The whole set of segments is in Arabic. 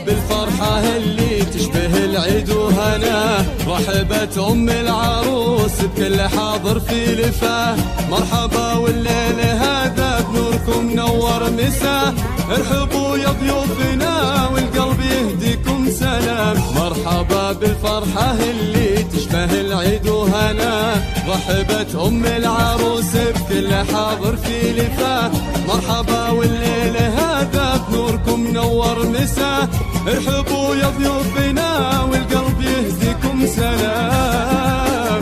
بالفرحة اللي تشبه العيد وهنا، رحبت أم العروس بكل حاضر في لفاه. مرحبا والليل هذا بنوركم نور مساه، ارحبوا يا ضيوفنا والقلب يهديكم سلام. مرحبا بالفرحة اللي تشبه العيد وهنا، رحبت أم العروس بكل حاضر في لفاه. مرحبا والليل هذا بنوركم نور مساه، ارحبوا يا ضيوفنا والقلب يهديكم سلام.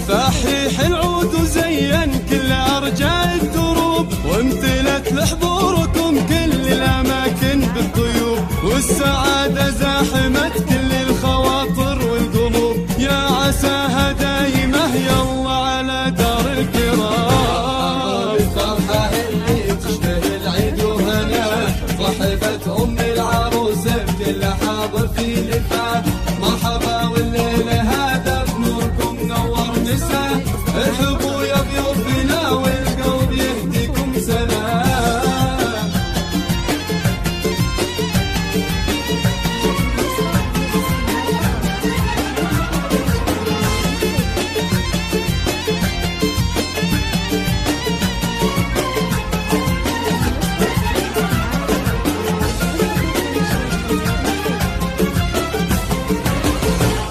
فاحيح العود وزين كل أرجاء الدروب، وامتلت لحضوركم كل الأماكن بالضيوف، والسعادة زاحمت كل الخواطر والقلوب، يا عساها دايمة يلا على دار الكرام. بالفرحة اللي تشبه العيد وهنا، رحبت أم العروس بكل حاضر في لفاه. مرحبا والليل هذا بنوركم نور مساه، ارحبوا يا ضيوفنا والقلب يهديكم سلام.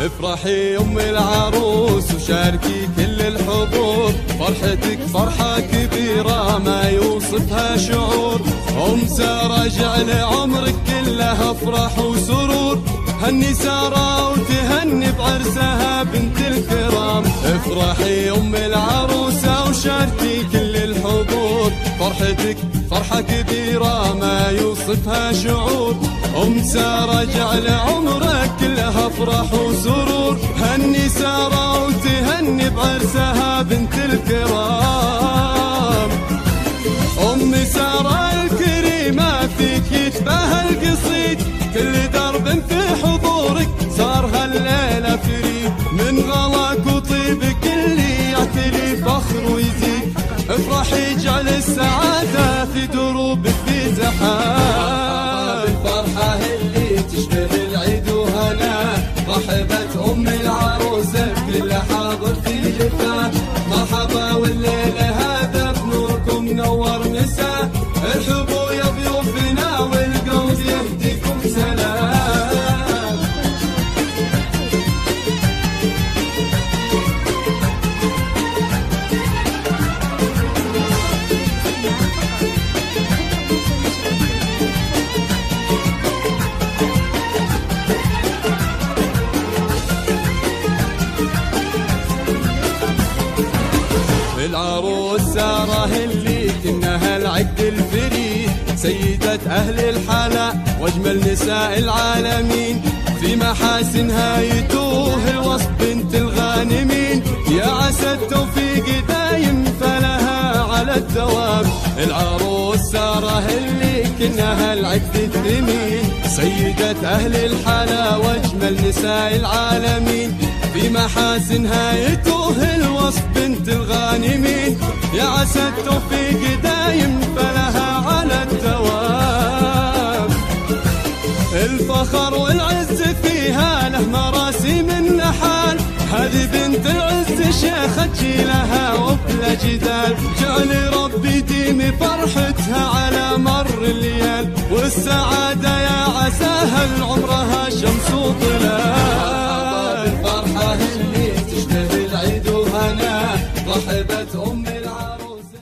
افرحي أم العروس وشاركي كل الحضور، فرحتك فرحة كبيرة ما يوصفها شعور. أم سارة جعل عمرك كله أفراح وسرور، هني سارة وتهني بعرسها بنت الكرام. افرحي أم العروسة وشاركي كل الحضور، فرحتك فرحة كبيرة ما يوصفها شعور. أم سارة جعل عمرك كله أفراح وسرور، هني سارة وتهني بعرسها بنت الكرام. أم سارة الكريمة فيك يتباهى القصيد، كل درب في حضورك صار هالليلة فريد، من غلاك وطيبك اللي يعتلي فخر ويزيد. افرحي جعل السعادة في دروبك في زحام. بالفرحة اللي تشبه العيد وهنا، رحبت أم العروس بكل حاضر في لفاه. مرحبا والليل هذا بنوركم نور مساه، ارحبوا يا ضيوفنا والقلب يهديكم سلام. العروس سارة اللي كنها العقد الفريد، سيدة أهل الحلا واجمل نساء العالمين، في محاسنها يتوه الوصف بنت الغانمين، يا عسى التوفيق دايم فلها على الدوام. العروس سارة اللي كنها العقد الثمين، سيدة أهل الحلا واجمل نساء العالمين، في محاسنها يتوه الوصف بنت الغانمين، يا عسى التوفيق دايم فلها على الدوام. الفخر والعز فيها له مراسي من نحال، هذه بنت العز شيخة جيلها وبلا جدال، جعل ربي ديمي فرحتها على مر الليال، والسعادة يا عساها العمر